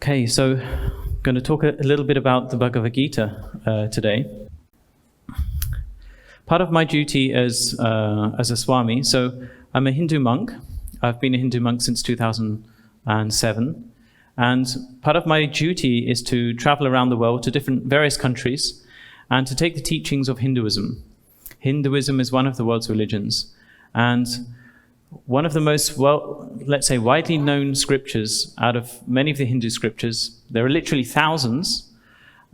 Okay, so I'm going to talk a little bit about the Bhagavad Gita today. Part of my duty as a Swami, so I'm a Hindu monk. I've been a Hindu monk since 2007. And part of my duty is to travel around the world to various countries and to take the teachings of Hinduism. Hinduism is one of the world's religions. And one of the most, widely known scriptures out of many of the Hindu scriptures, there are literally thousands,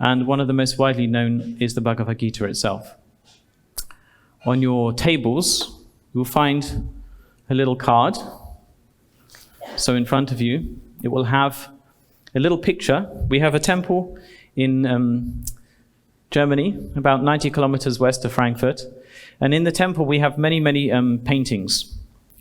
and one of the most widely known is the Bhagavad Gita itself. On your tables, you'll find a little card. So in front of you, it will have a little picture. We have a temple in Germany, about 90 kilometers west of Frankfurt. And in the temple, we have many, many paintings.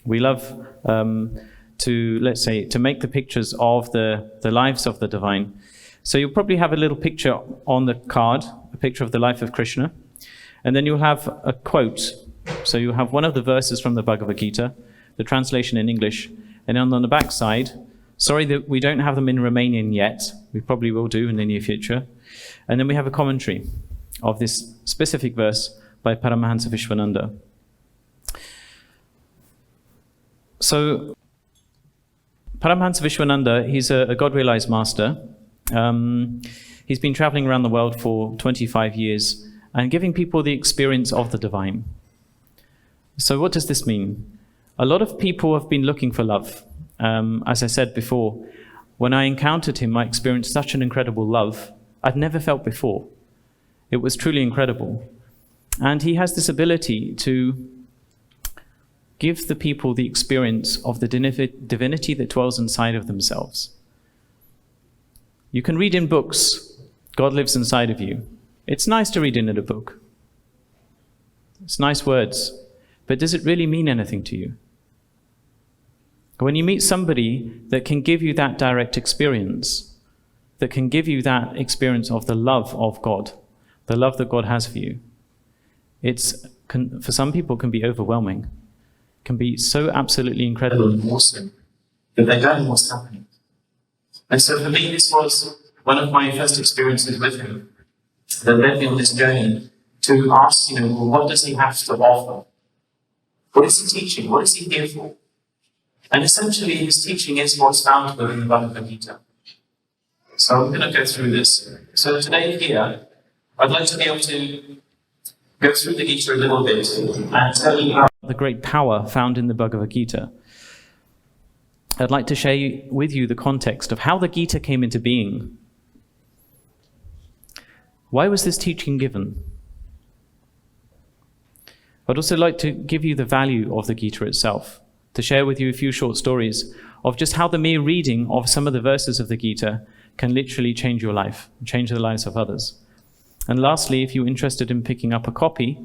We love to make the pictures of the lives of the divine. So you'll probably have a little picture on the card, a picture of the life of Krishna. And then you'll have a quote. So you'll have one of the verses from the Bhagavad Gita, the translation in English. And on the back side, sorry that we don't have them in Romanian yet. We probably will do in the near future. And then we have a commentary of this specific verse by Paramahansa Vishwananda. So, Paramahansa Vishwananda, he's a God-realized master. He's been traveling around the world for 25 years and giving people the experience of the divine. So what does this mean? A lot of people have been looking for love. As I said before, when I encountered him, I experienced such an incredible love I'd never felt before. It was truly incredible. And he has this ability to give the people the experience of the divinity that dwells inside of themselves. You can read in books, God lives inside of you. It's nice to read in a book. It's nice words. But does it really mean anything to you? When you meet somebody that can give you that direct experience, that can give you that experience of the love of God, the love that God has for you, for some people can be overwhelming. Can be so absolutely incredible and awesome that they don't know what's happening. And so for me, this was one of my first experiences with him that led me on this journey to ask, what does he have to offer? What is he teaching? What is he here for? And essentially, his teaching is what's found within the Bhagavad Gita. So I'm going to go through this. So today here, I'd like to be able to go through the Gita a little bit and tell you about the great power found in the Bhagavad Gita. I'd like to share with you the context of how the Gita came into being. Why was this teaching given? I'd also like to give you the value of the Gita itself, to share with you a few short stories of just how the mere reading of some of the verses of the Gita can literally change your life, change the lives of others. And lastly, if you're interested in picking up a copy,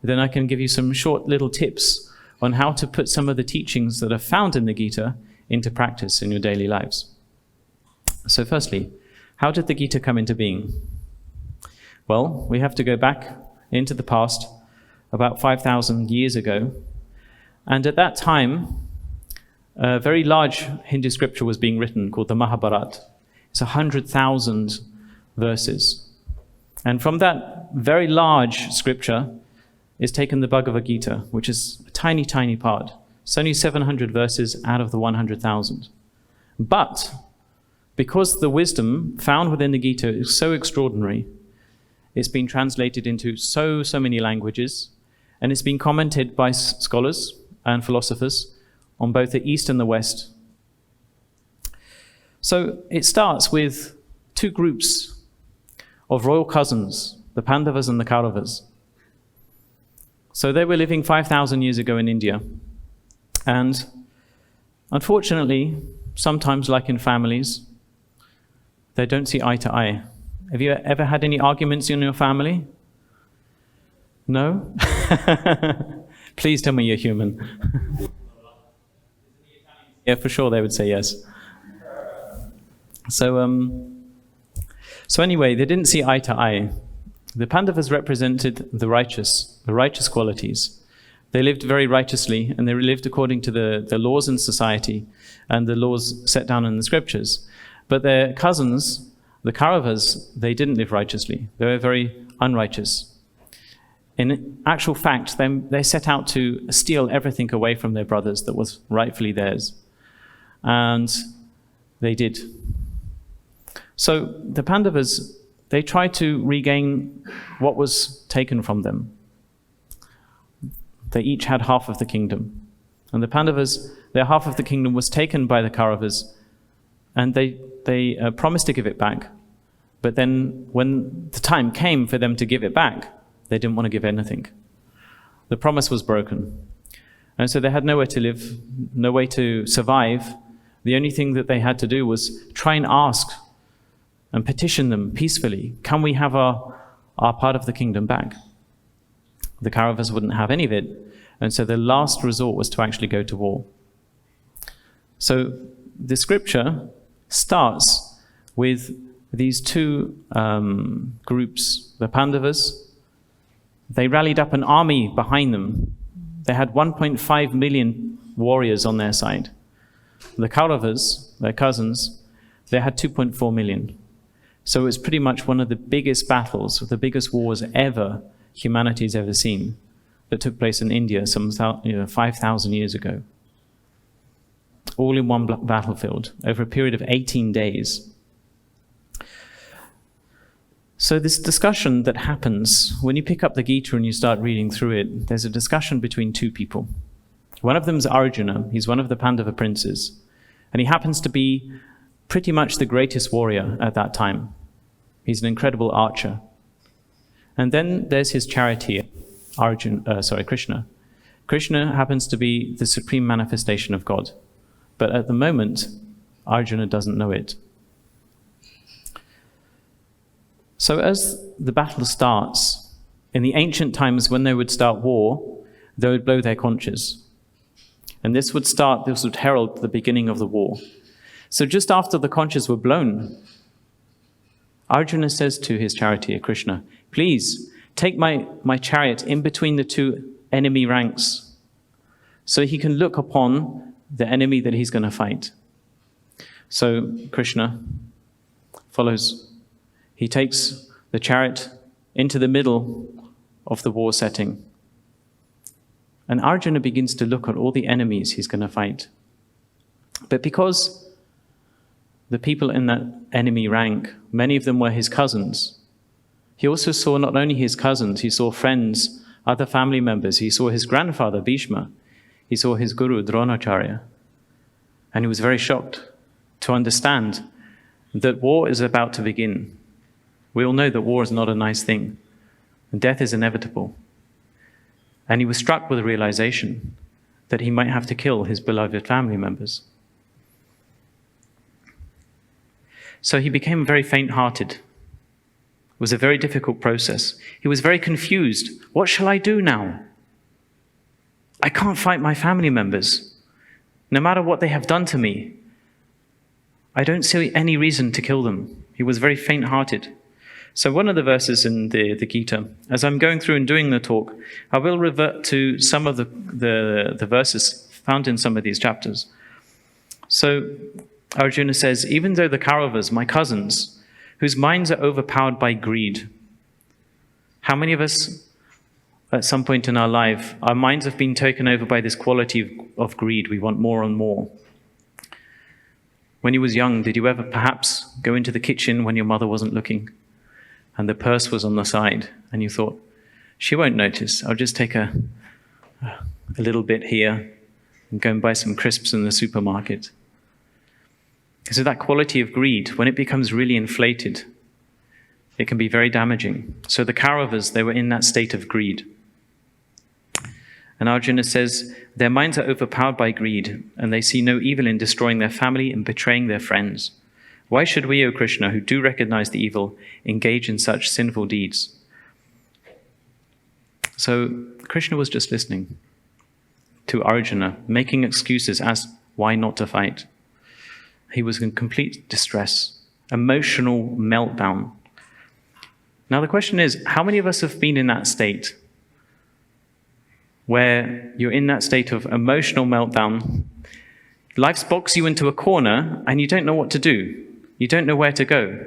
then I can give you some short little tips on how to put some of the teachings that are found in the Gita into practice in your daily lives. So firstly, how did the Gita come into being? Well, we have to go back into the past, about 5,000 years ago. And at that time, a very large Hindu scripture was being written called the Mahabharata. It's 100,000 verses. And from that very large scripture is taken the Bhagavad Gita, which is a tiny, tiny part. It's only 700 verses out of the 100,000. But because the wisdom found within the Gita is so extraordinary, it's been translated into so many languages, and it's been commented by scholars and philosophers on both the East and the West. So it starts with two groups of royal cousins, the Pandavas and the Kauravas. So they were living 5,000 years ago in India. And unfortunately, sometimes like in families, they don't see eye to eye. Have you ever had any arguments in your family? No? Please tell me you're human. Yeah, for sure they would say yes. So anyway, they didn't see eye to eye. The Pandavas represented the righteous qualities. They lived very righteously, and they lived according to the laws in society and the laws set down in the scriptures. But their cousins, the Kauravas, they didn't live righteously. They were very unrighteous. In actual fact, they set out to steal everything away from their brothers that was rightfully theirs. And they did. So the Pandavas, they tried to regain what was taken from them. They each had half of the kingdom. And the Pandavas, their half of the kingdom was taken by the Kauravas, and they promised to give it back. But then when the time came for them to give it back, they didn't want to give anything. The promise was broken. And so they had nowhere to live, no way to survive. The only thing that they had to do was try and ask and petition them peacefully, can we have our part of the kingdom back? The Kauravas wouldn't have any of it, and so their last resort was to actually go to war. So the scripture starts with these two groups, the Pandavas. They rallied up an army behind them. They had 1.5 million warriors on their side. The Kauravas, their cousins, they had 2.4 million. So it was pretty much one of the biggest battles, the biggest wars ever humanity's ever seen, that took place in India some 5,000 years ago. All in one battlefield, over a period of 18 days. So this discussion that happens, when you pick up the Gita and you start reading through it, there's a discussion between two people. One of them is Arjuna. He's one of the Pandava princes. And he happens to be pretty much the greatest warrior at that time. He's an incredible archer. And then there's his charioteer, Krishna. Krishna happens to be the supreme manifestation of God. But at the moment, Arjuna doesn't know it. So as the battle starts, in the ancient times when they would start war, they would blow their conches. And this would herald the beginning of the war. So just after the conches were blown, Arjuna says to his charioteer, Krishna, please take my chariot in between the two enemy ranks so he can look upon the enemy that he's going to fight. So Krishna follows. He takes the chariot into the middle of the war setting. And Arjuna begins to look at all the enemies he's going to fight. But because the people in that enemy rank, many of them were his cousins, he also saw not only his cousins, he saw friends, other family members. He saw his grandfather, Bhishma. He saw his guru, Dronacharya. And he was very shocked to understand that war is about to begin. We all know that war is not a nice thing. And death is inevitable. And he was struck with the realization that he might have to kill his beloved family members. So he became very faint-hearted. It was a very difficult process. He was very confused. What shall I do now? I can't fight my family members. No matter what they have done to me, I don't see any reason to kill them. He was very faint-hearted. So one of the verses in the Gita, as I'm going through and doing the talk, I will revert to some of the verses found in some of these chapters. So Arjuna says, even though the Kauravas, my cousins, whose minds are overpowered by greed. How many of us, at some point in our life, our minds have been taken over by this quality of greed? We want more and more. When you was young, did you ever perhaps go into the kitchen when your mother wasn't looking and the purse was on the side and you thought, she won't notice, I'll just take a little bit here and go and buy some crisps in the supermarket? So that quality of greed, when it becomes really inflated, it can be very damaging. So the Kauravas, they were in that state of greed. And Arjuna says, their minds are overpowered by greed, and they see no evil in destroying their family and betraying their friends. Why should we, O Krishna, who do recognize the evil, engage in such sinful deeds? So Krishna was just listening to Arjuna, making excuses as why not to fight. He was in complete distress, emotional meltdown. Now the question is, how many of us have been in that state where you're in that state of emotional meltdown? Life's boxed you into a corner and you don't know what to do. You don't know where to go.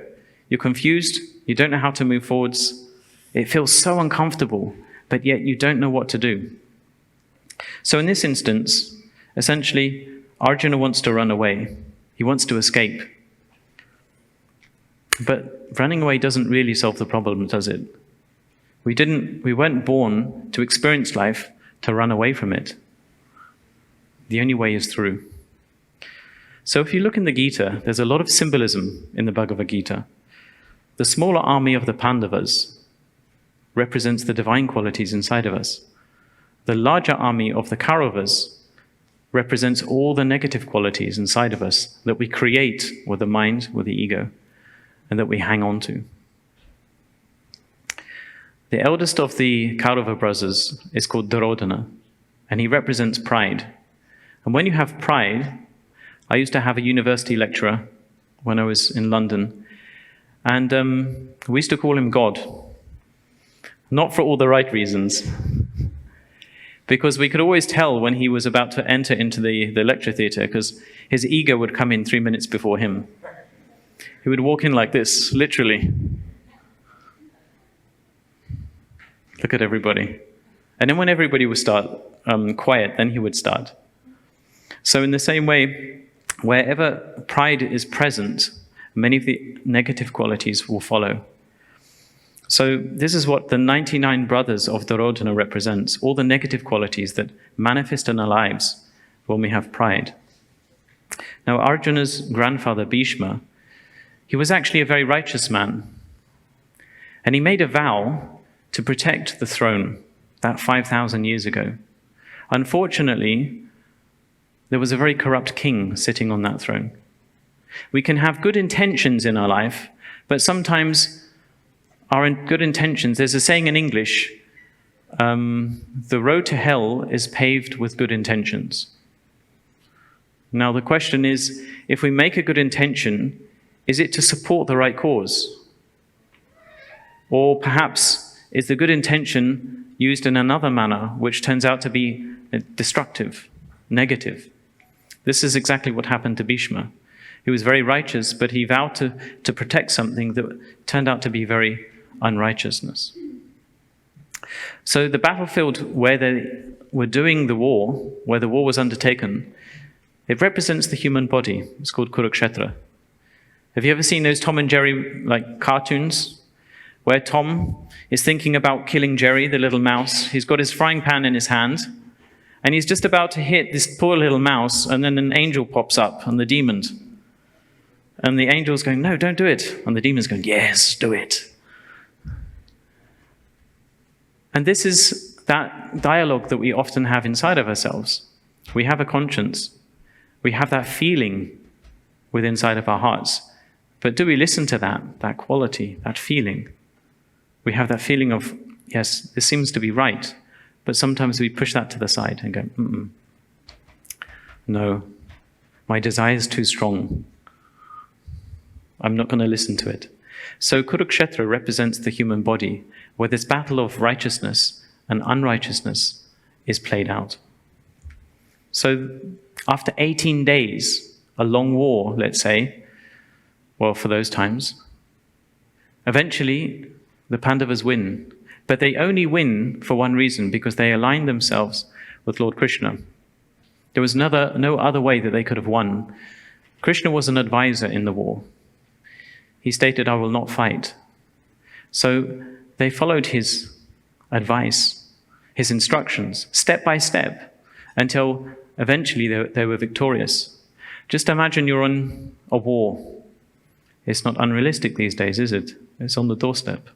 You're confused. You don't know how to move forwards. It feels so uncomfortable, but yet you don't know what to do. So in this instance, essentially, Arjuna wants to run away. He wants to escape. But running away doesn't really solve the problem, does it? We weren't born to experience life, to run away from it. The only way is through. So if you look in the Gita, there's a lot of symbolism in the Bhagavad Gita. The smaller army of the Pandavas represents the divine qualities inside of us. The larger army of the Kauravas represents all the negative qualities inside of us that we create with the mind, with the ego, and that we hang on to. The eldest of the Kaurava brothers is called Duryodhana, and he represents pride. And when you have pride, I used to have a university lecturer when I was in London, and we used to call him God. Not for all the right reasons, because we could always tell when he was about to enter into the lecture theatre, because his ego would come in 3 minutes before him. He would walk in like this, literally. Look at everybody. And then when everybody would start quiet, then he would start. So in the same way, wherever pride is present, many of the negative qualities will follow. So this is what the 99 brothers of Duryodhana represents, all the negative qualities that manifest in our lives when we have pride. Now Arjuna's grandfather Bhishma, he was actually a very righteous man. And he made a vow to protect the throne that 5,000 years ago. Unfortunately, there was a very corrupt king sitting on that throne. We can have good intentions in our life, but sometimes our good intentions, there's a saying in English, the road to hell is paved with good intentions. Now the question is, if we make a good intention, is it to support the right cause? Or perhaps is the good intention used in another manner, which turns out to be destructive, negative? This is exactly what happened to Bhishma. He was very righteous, but he vowed to protect something that turned out to be very unrighteousness. So the battlefield where they were doing the war, where the war was undertaken, it represents the human body. It's called Kurukshetra. Have you ever seen those Tom and Jerry cartoons where Tom is thinking about killing Jerry, the little mouse? He's got his frying pan in his hand, and he's just about to hit this poor little mouse, and then an angel pops up, and the demon. And the angel's going, no, don't do it. And the demon's going, yes, do it. And this is that dialogue that we often have inside of ourselves. We have a conscience. We have that feeling within inside of our hearts. But do we listen to that quality, that feeling? We have that feeling of, yes, this seems to be right. But sometimes we push that to the side and go, no, my desire is too strong. I'm not going to listen to it. So Kurukshetra represents the human body, where this battle of righteousness and unrighteousness is played out. So after 18 days, a long war, let's say, well, for those times, eventually the Pandavas win. But they only win for one reason, because they aligned themselves with Lord Krishna. There was no other way that they could have won. Krishna was an advisor in the war. He stated, I will not fight. So they followed his advice, his instructions, step by step, until eventually they were victorious. Just imagine you're on a war. It's not unrealistic these days, is it? It's on the doorstep.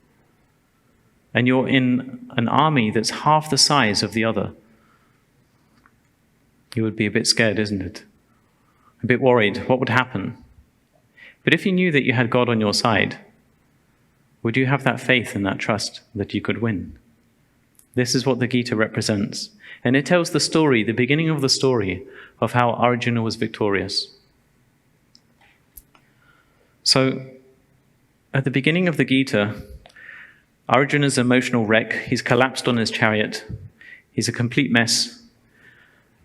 And you're in an army that's half the size of the other. You would be a bit scared, isn't it? A bit worried. What would happen? But if you knew that you had God on your side, would you have that faith and that trust that you could win? This is what the Gita represents. And it tells the story, the beginning of the story, of how Arjuna was victorious. So, at the beginning of the Gita, Arjuna's emotional wreck, he's collapsed on his chariot, he's a complete mess,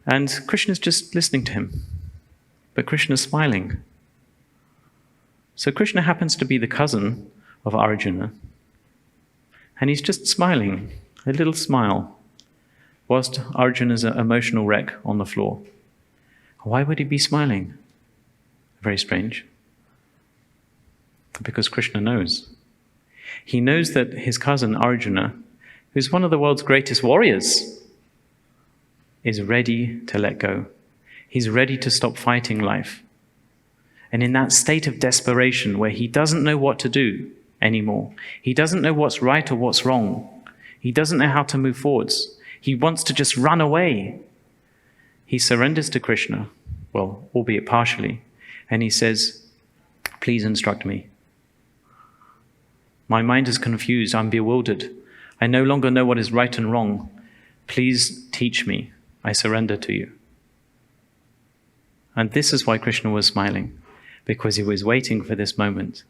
and Krishna's just listening to him. But Krishna's smiling. So Krishna happens to be the cousin of Arjuna, and he's just smiling, a little smile, whilst Arjuna's an emotional wreck on the floor. Why would he be smiling? Very strange. Because Krishna knows. He knows that his cousin Arjuna, who's one of the world's greatest warriors, is ready to let go. He's ready to stop fighting life. And in that state of desperation where he doesn't know what to do anymore, he doesn't know what's right or what's wrong, he doesn't know how to move forwards, he wants to just run away, he surrenders to Krishna, well, albeit partially, and he says, please instruct me. My mind is confused, I'm bewildered. I no longer know what is right and wrong. Please teach me. I surrender to you. And this is why Krishna was smiling, because he was waiting for this moment.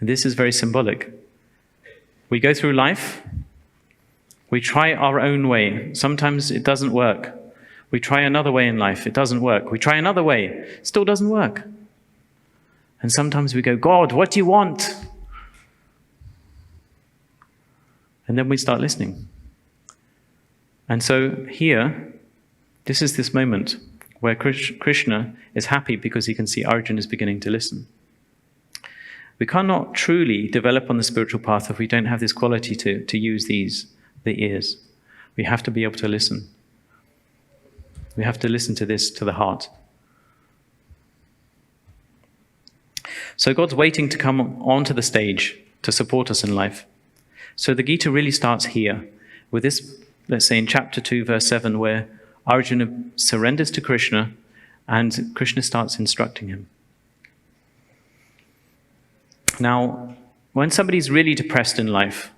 And this is very symbolic. We go through life, we try our own way. Sometimes it doesn't work. We try another way in life, it doesn't work. We try another way, it still doesn't work. And sometimes we go, God, what do you want? And then we start listening. And so here, this is this moment where Krishna is happy because he can see Arjuna is beginning to listen. We cannot truly develop on the spiritual path if we don't have this quality to use the ears. We have to be able to listen. We have to listen to this, to the heart. So God's waiting to come onto the stage to support us in life. So the Gita really starts here with this, let's say in chapter 2, verse 7, where Arjuna surrenders to Krishna and Krishna starts instructing him. Now, when somebody's really depressed in life,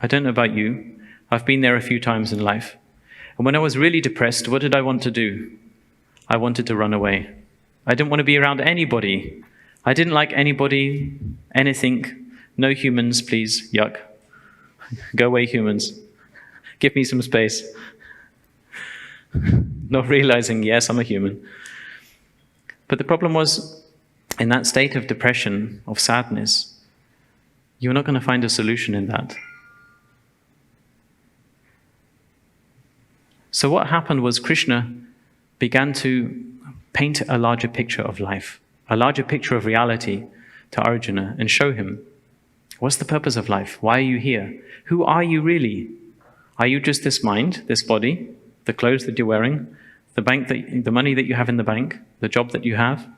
I don't know about you, I've been there a few times in life. And when I was really depressed, what did I want to do? I wanted to run away. I didn't want to be around anybody. I didn't like anybody, anything. No humans, please. Yuck. Go away, humans. Give me some space. Not realizing, yes, I'm a human. But the problem was, in that state of depression, of sadness, you're not going to find a solution in that. So what happened was Krishna began to paint a larger picture of life, a larger picture of reality to Arjuna and show him, what's the purpose of life? Why are you here? Who are you really? Are you just this mind, this body, the clothes that you're wearing, the money that you have in the bank, the job that you have?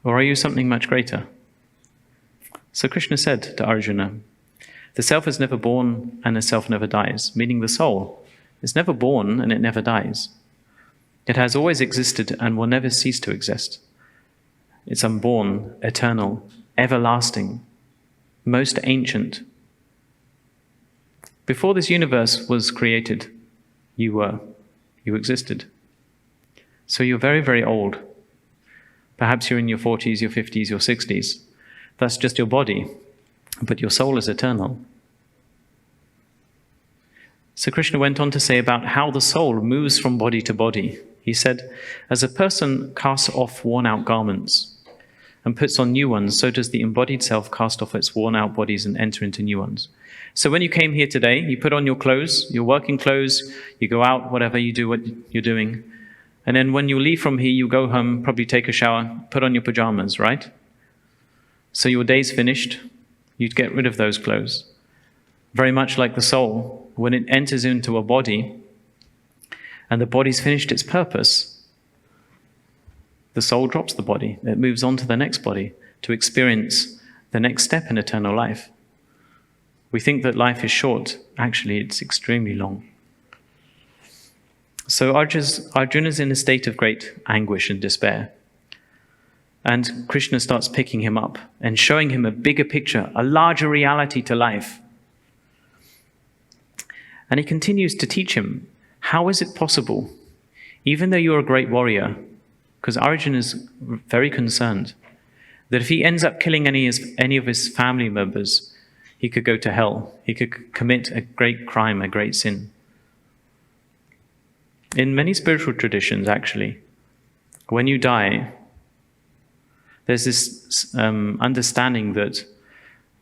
Or are you something much greater? So Krishna said to Arjuna, the self is never born and the self never dies, meaning the soul is never born and it never dies. It has always existed and will never cease to exist. It's unborn, eternal, everlasting, most ancient. Before this universe was created, you existed. So you're very, very old. Perhaps you're in your 40s, your 50s, your 60s. That's just your body, but your soul is eternal. So Krishna went on to say about how the soul moves from body to body. He said, as a person casts off worn-out garments and puts on new ones, so does the embodied self cast off its worn-out bodies and enter into new ones. So when you came here today, you put on your clothes, your working clothes, you go out, whatever you do, what you're doing. And then when you leave from here, you go home, probably take a shower, put on your pajamas, right? So your day's finished, you'd get rid of those clothes. Very much like the soul, when it enters into a body and the body's finished its purpose, the soul drops the body. It moves on to the next body to experience the next step in eternal life. We think that life is short. Actually, it's extremely long. So Arjuna's in a state of great anguish and despair. And Krishna starts picking him up and showing him a bigger picture, a larger reality to life. And he continues to teach him, how is it possible, even though you're a great warrior, because Arjuna is very concerned, that if he ends up killing any of his family members, he could go to hell. He could commit a great crime, a great sin. In many spiritual traditions, actually, when you die, There's this understanding that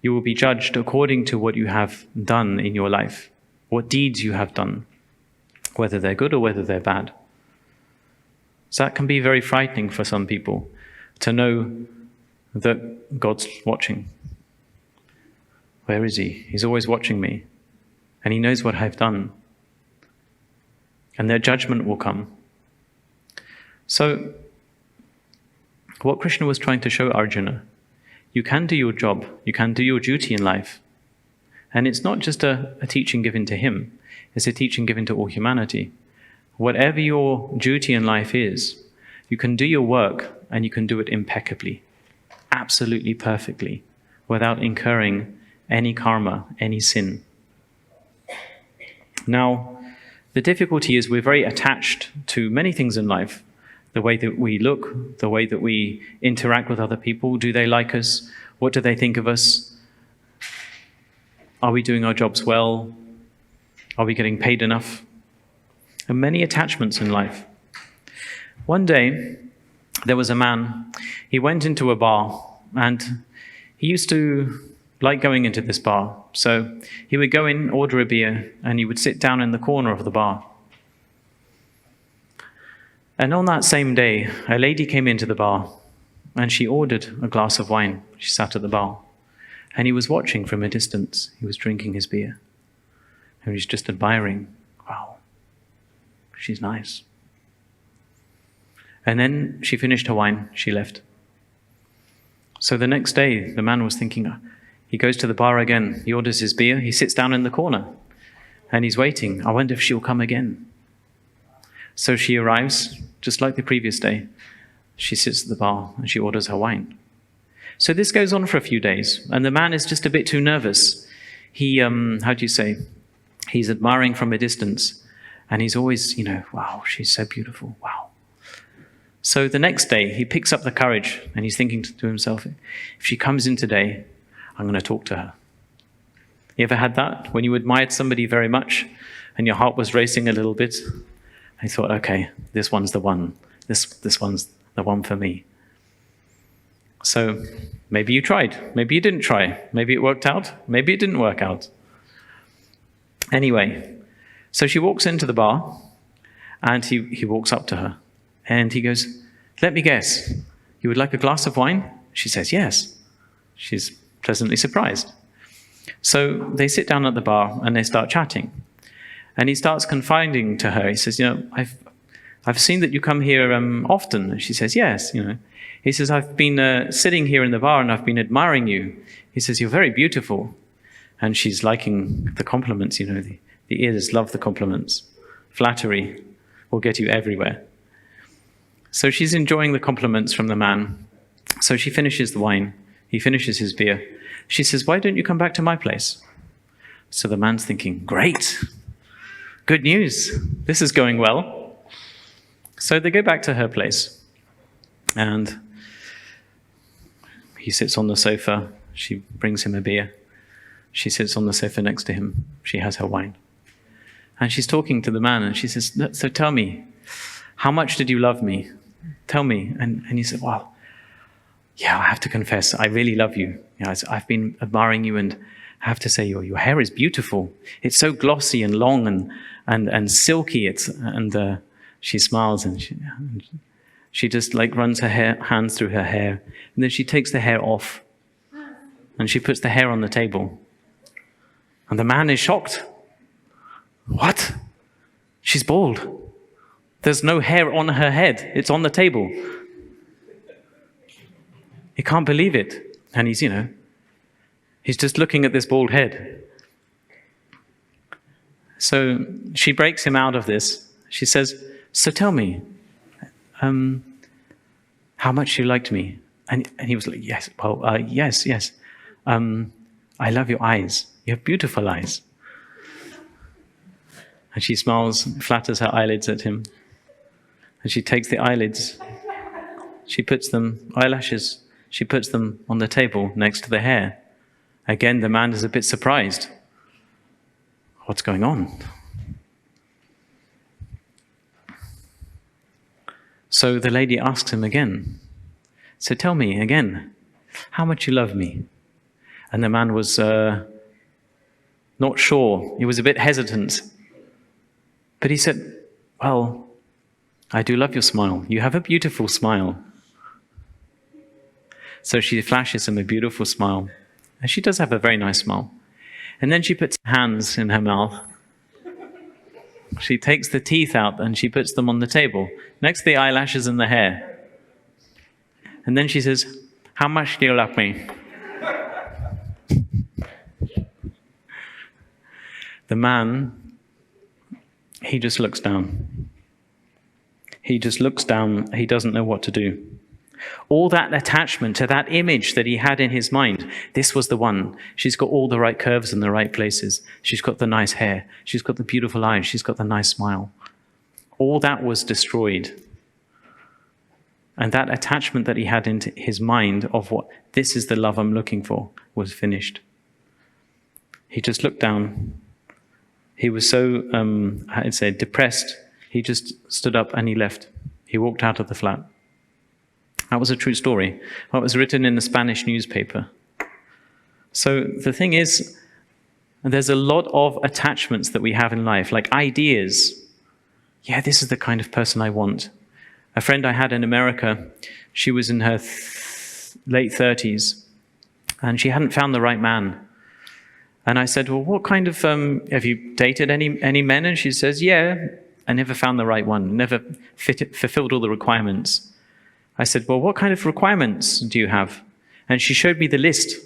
you will be judged according to what you have done in your life, what deeds you have done, whether they're good or whether they're bad. So that can be very frightening for some people, to know that God's watching. Where is he? He's always watching me, and he knows what I've done. And their judgment will come. So, what Krishna was trying to show Arjuna, you can do your job, you can do your duty in life. And it's not just a teaching given to him, it's a teaching given to all humanity. Whatever your duty in life is, you can do your work and you can do it impeccably, absolutely perfectly, without incurring any karma, any sin. Now, the difficulty is we're very attached to many things in life. The way that we look, the way that we interact with other people. Do they like us? What do they think of us? Are we doing our jobs well? Are we getting paid enough? And many attachments in life. One day, there was a man, he went into a bar, and he used to like going into this bar. So he would go in, order a beer, and he would sit down in the corner of the bar. And on that same day, a lady came into the bar, and she ordered a glass of wine. She sat at the bar, and he was watching from a distance. He was drinking his beer, and he was just admiring. Wow, she's nice. And then she finished her wine, she left. So the next day, the man was thinking, he goes to the bar again, he orders his beer, he sits down in the corner, and he's waiting. I wonder if she'll come again. So she arrives, just like the previous day. She sits at the bar and she orders her wine. So this goes on for a few days, and the man is just a bit too nervous. He, he's admiring from a distance, and he's always, wow, she's so beautiful, wow. So the next day, he picks up the courage, and he's thinking to himself, if she comes in today, I'm going to talk to her. You ever had that? When you admired somebody very much, and your heart was racing a little bit? I thought, okay, this one's the one. This one's the one for me. So maybe you tried. Maybe you didn't try. Maybe it worked out. Maybe it didn't work out. Anyway, so she walks into the bar, and he walks up to her. And he goes, let me guess, you would like a glass of wine? She says, yes. She's pleasantly surprised. So they sit down at the bar, and they start chatting. And he starts confiding to her. He says, I've seen that you come here often. And she says, yes. He says, I've been sitting here in the bar and I've been admiring you. He says, you're very beautiful. And she's liking the compliments. The ears love the compliments. Flattery will get you everywhere. So she's enjoying the compliments from the man. So she finishes the wine. He finishes his beer. She says, why don't you come back to my place? So the man's thinking, great. Good news. This is going well. So they go back to her place. And he sits on the sofa. She brings him a beer. She sits on the sofa next to him. She has her wine. And she's talking to the man, and she says, so tell me, how much did you love me? Tell me. And he said, well, yeah, I have to confess, I really love you. I've been admiring you, and I have to say your hair is beautiful. It's so glossy and long and silky. She smiles, and she just runs her hands through her hair, and then she takes the hair off, and she puts the hair on the table. And the man is shocked. What? She's bald. There's no hair on her head. It's on the table. He can't believe it. And he's just looking at this bald head. So she breaks him out of this. She says, so tell me, how much you liked me? And he was like, yes, well, yes. I love your eyes. You have beautiful eyes. And she smiles, flatters her eyelids at him. And she takes the eyelids, eyelashes, she puts them on the table next to the hair. Again, the man is a bit surprised. What's going on? So the lady asks him again, So tell me again, how much you love me? And the man was not sure. He was a bit hesitant. But he said, well, I do love your smile. You have a beautiful smile. So she flashes him a beautiful smile. And she does have a very nice smile. And then she puts her hands in her mouth. She takes the teeth out and she puts them on the table, next to the eyelashes and the hair. And then she says, how much do you love me? The man, he just looks down. He just looks down. He doesn't know what to do. All that attachment to that image that he had in his mind, this was the one. She's got all the right curves in the right places. She's got the nice hair. She's got the beautiful eyes. She's got the nice smile. All that was destroyed. And that attachment that he had into his mind of what, this is the love I'm looking for, was finished. He just looked down. He was so, depressed. He just stood up and he left. He walked out of the flat. That was a true story. That was written in a Spanish newspaper. So the thing is, there's a lot of attachments that we have in life, like ideas. Yeah, this is the kind of person I want. A friend I had in America, she was in her late 30s, and she hadn't found the right man. And I said, well, what kind of, have you dated any men? And she says, yeah, I never found the right one, never fulfilled all the requirements. I said, well, what kind of requirements do you have? And she showed me the list.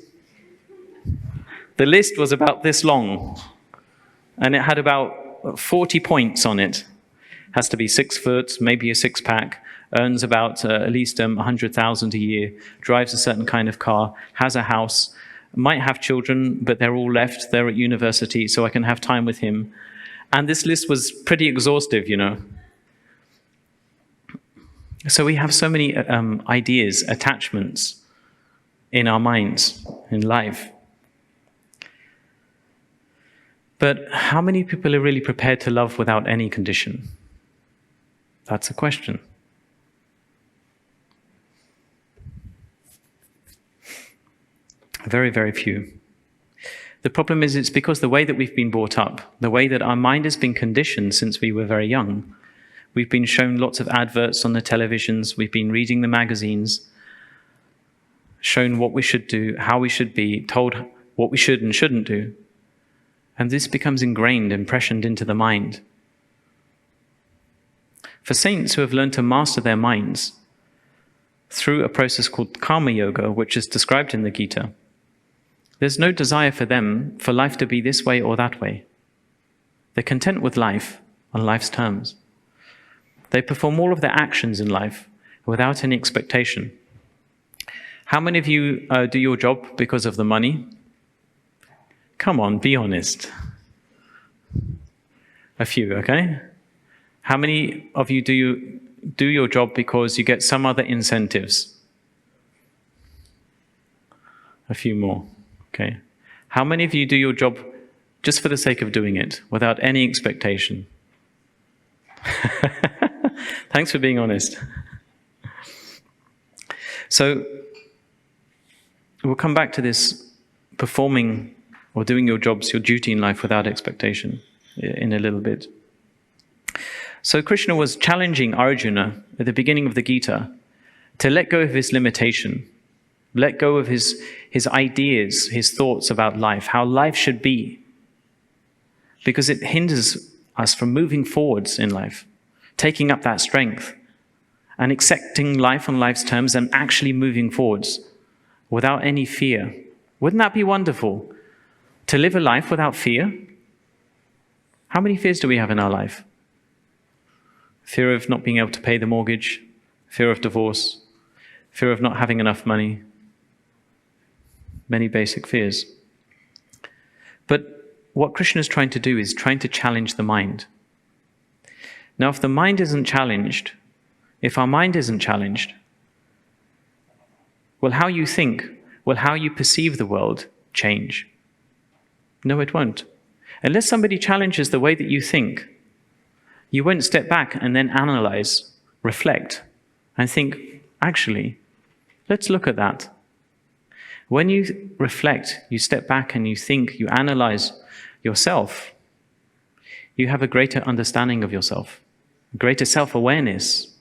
The list was about this long, and it had about 40 points on it. Has to be 6 foot, maybe a six-pack, earns about at least 100,000 a year, drives a certain kind of car, has a house, might have children, but they're all left. They're at university, so I can have time with him. And this list was pretty exhaustive, you know. So we have so many ideas, attachments in our minds, in life. But how many people are really prepared to love without any condition? That's a question. Very, very few. The problem is it's because the way that we've been brought up, the way that our mind has been conditioned since we were very young. We've been shown lots of adverts on the televisions, we've been reading the magazines, shown what we should do, how we should be, told what we should and shouldn't do. And this becomes ingrained, impressioned into the mind. For saints who have learned to master their minds through a process called karma yoga, which is described in the Gita, there's no desire for them for life to be this way or that way. They're content with life on life's terms. They perform all of their actions in life without any expectation. How many of you do your job because of the money? Come on, be honest. A few, okay? How many of you do your job because you get some other incentives? A few more, okay? How many of you do your job just for the sake of doing it, without any expectation? Thanks for being honest. So, we'll come back to this performing or doing your jobs, your duty in life without expectation in a little bit. So Krishna was challenging Arjuna at the beginning of the Gita to let go of his limitation, let go of his ideas, his thoughts about life, how life should be, because it hinders us from moving forwards in life, taking up that strength and accepting life on life's terms and actually moving forwards without any fear. Wouldn't that be wonderful? To live a life without fear? How many fears do we have in our life? Fear of not being able to pay the mortgage, fear of divorce, fear of not having enough money. Many basic fears. But what Krishna is trying to do is trying to challenge the mind. Now, if the mind isn't challenged, if our mind isn't challenged, will how you think, will how you perceive the world change? No, it won't. Unless somebody challenges the way that you think, you won't step back and then analyze, reflect, and think, actually, Let's look at that. When you reflect, you step back and you think, you analyze yourself, you have a greater understanding of yourself, greater self-awareness,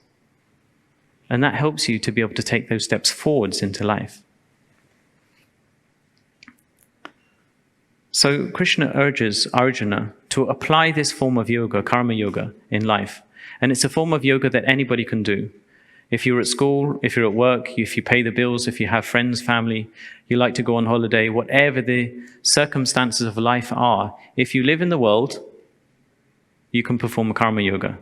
and that helps you to be able to take those steps forwards into life. So Krishna urges Arjuna to apply this form of yoga, karma yoga, in life. And it's a form of yoga that anybody can do. If you're at school, if you're at work, if you pay the bills, if you have friends, family, you like to go on holiday, whatever the circumstances of life are, if you live in the world, you can perform karma yoga.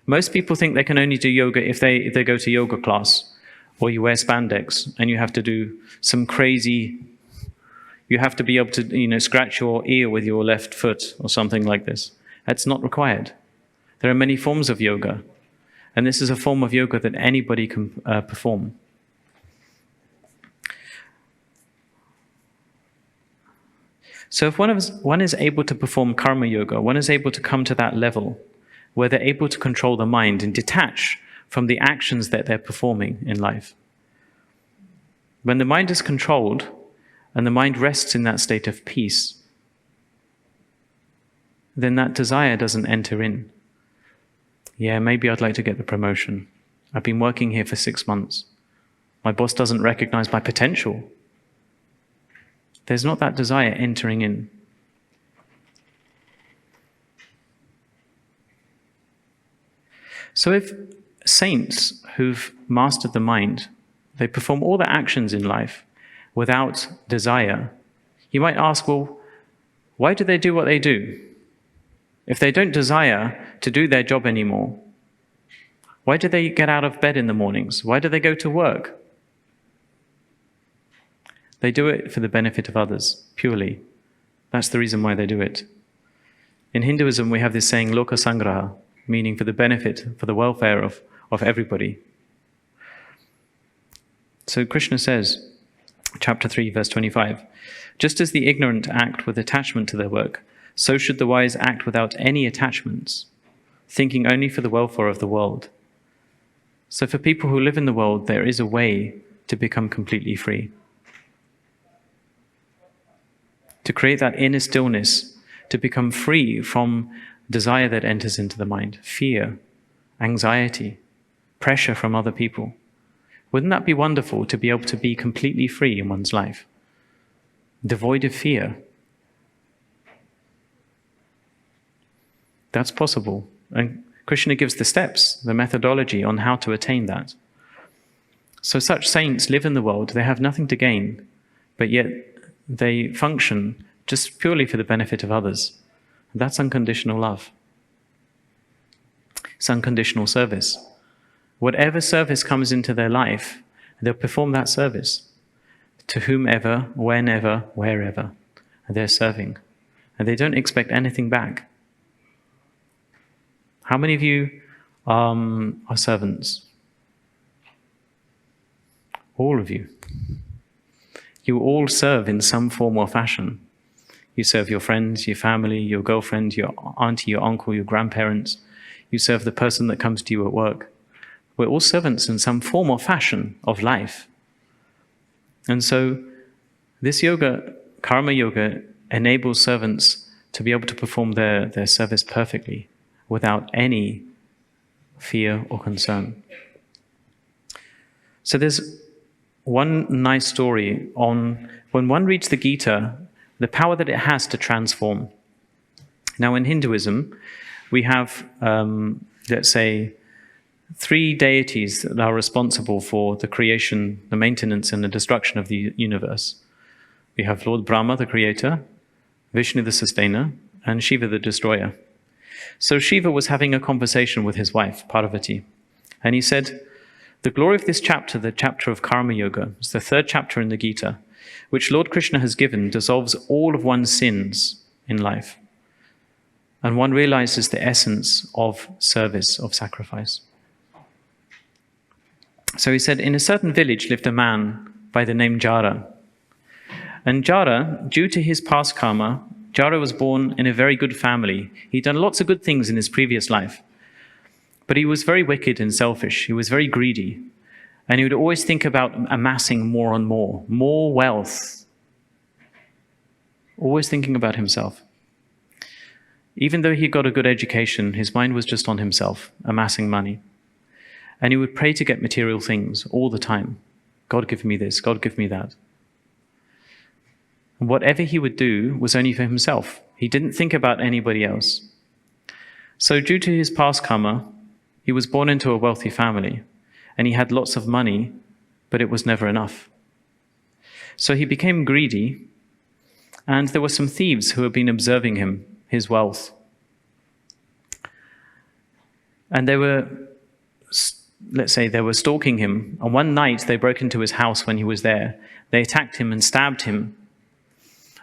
Most people think they can only do yoga if they go to yoga class, or you wear spandex and you have to do some crazy, you have to be able to, scratch your ear with your left foot or something like this. That's not required. There are many forms of yoga. And this is a form of yoga that anybody can perform. So if one is able to perform karma yoga, one is able to come to that level where they're able to control the mind and detach from the actions that they're performing in life. When the mind is controlled and the mind rests in that state of peace, then that desire doesn't enter in. Yeah, maybe I'd like to get the promotion. I've been working here for 6 months. My boss doesn't recognize my potential. There's not that desire entering in. So if saints who've mastered the mind, they perform all the actions in life without desire, you might ask, well, why do they do what they do? If they don't desire to do their job anymore, why do they get out of bed in the mornings? Why do they go to work? They do it for the benefit of others, purely. That's the reason why they do it. In Hinduism, we have this saying, loka sangraha, meaning for the benefit, for the welfare of everybody. So Krishna says, chapter 3, verse 25, just as the ignorant act with attachment to their work, so should the wise act without any attachments, thinking only for the welfare of the world. So for people who live in the world, there is a way to become completely free. To create that inner stillness, to become free from desire that enters into the mind, fear, anxiety, pressure from other people. Wouldn't that be wonderful to be able to be completely free in one's life? Devoid of fear. That's possible. And Krishna gives the steps, the methodology on how to attain that. So such saints live in the world, they have nothing to gain, but yet they function just purely for the benefit of others. That's unconditional love. It's unconditional service. Whatever service comes into their life, they'll perform that service to whomever, whenever, wherever they're serving. And they don't expect anything back. How many of you are servants? All of you. You all serve in some form or fashion. You serve your friends, your family, your girlfriend, your auntie, your uncle, your grandparents. You serve the person that comes to you at work. We're all servants in some form or fashion of life. And so this yoga, karma yoga, enables servants to be able to perform their service perfectly without any fear or concern. So there's one nice story on when one reads the Gita, the power that it has to transform. Now in Hinduism, we have, let's say, 3 deities that are responsible for the creation, the maintenance and the destruction of the universe. We have Lord Brahma, the creator, Vishnu, the sustainer, and Shiva, the destroyer. So Shiva was having a conversation with his wife, Parvati, and he said, the glory of this chapter, the chapter of Karma Yoga, is the 3rd chapter in the Gita, which Lord Krishna has given, dissolves all of one's sins in life. And one realizes the essence of service, of sacrifice. So he said, in a certain village lived a man by the name Jara. And Jara, due to his past karma, Jara was born in a very good family. He'd done lots of good things in his previous life. But he was very wicked and selfish. He was very greedy. And he would always think about amassing more and more wealth. Always thinking about himself. Even though he got a good education, his mind was just on himself, amassing money. And he would pray to get material things all the time. God give me this, God give me that. And whatever he would do was only for himself. He didn't think about anybody else. So due to his past karma, he was born into a wealthy family, and he had lots of money, but it was never enough. So he became greedy, and there were some thieves who had been observing him, his wealth. And they were, let's say, they were stalking him. And one night they broke into his house when he was there. They attacked him and stabbed him,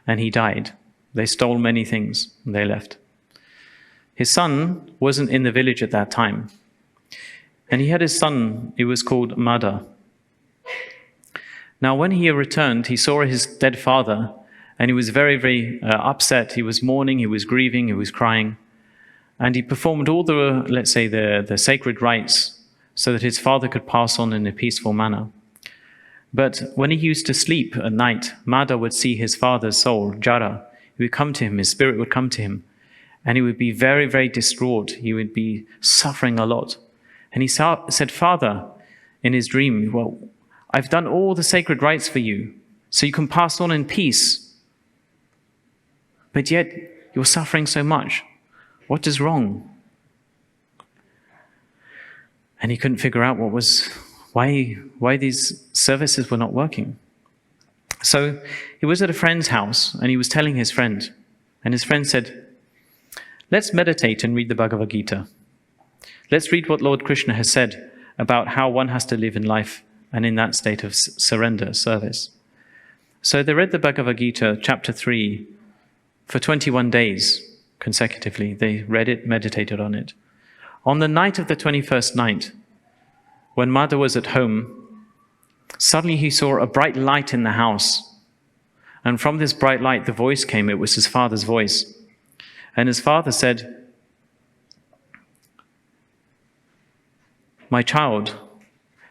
and he died. They stole many things, and they left. His son wasn't in the village at that time. And he had his son, he was called Mada. Now when he returned, he saw his dead father, and he was very, very upset. He was mourning, he was grieving, he was crying. And he performed all the, let's say, the sacred rites so that his father could pass on in a peaceful manner. But when he used to sleep at night, Mada would see his father's soul, Jara. He would come to him, his spirit would come to him, and he would be very, very distraught. He would be suffering a lot. And he said, Father, in his dream, well, I've done all the sacred rites for you, so you can pass on in peace. But yet, you're suffering so much. What is wrong? And he couldn't figure out why these services were not working. So he was at a friend's house, and he was telling his friend. And his friend said, let's meditate and read the Bhagavad Gita. Let's read what Lord Krishna has said about how one has to live in life and in that state of surrender, service. So they read the Bhagavad Gita, chapter 3, for 21 days consecutively. They read it, meditated on it. On the night of the 21st night, when Mada was at home, suddenly he saw a bright light in the house. And from this bright light, the voice came. It was his father's voice. And his father said, my child,